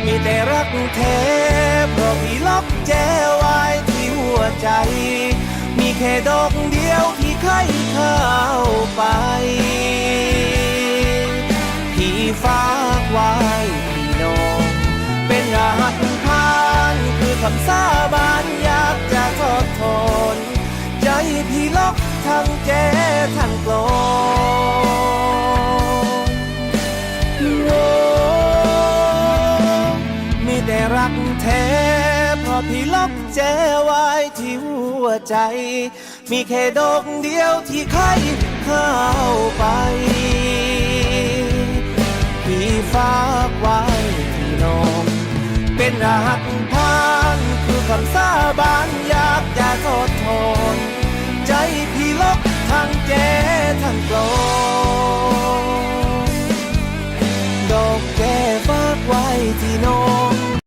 มีแต่รักแท้เพราะพี่ล็อกแจไว้ที่หัวใจมีแค่ดอกเดียวที่ใครเข้าไปพี่ฝากไว้พี่น้องเป็นรหัสผ่านคือคำสาบานอยากจะทอดทนใจพี่ล็อกทั้งแจทั้งกลอนมีแต่รักแท้เพราะพี่ล็อกแจไว้ที่หัวใจมีแค่ดอกเดียวที่ใครเข้าไปพี่ฝากไว้ที่น้องเป็นรหัสผ่านคือคำสาบานอยากจะทดทนใจพี่ล็อกทั้งแจทั้งกลอนดอกแก้ฝากไว้ที่น้อง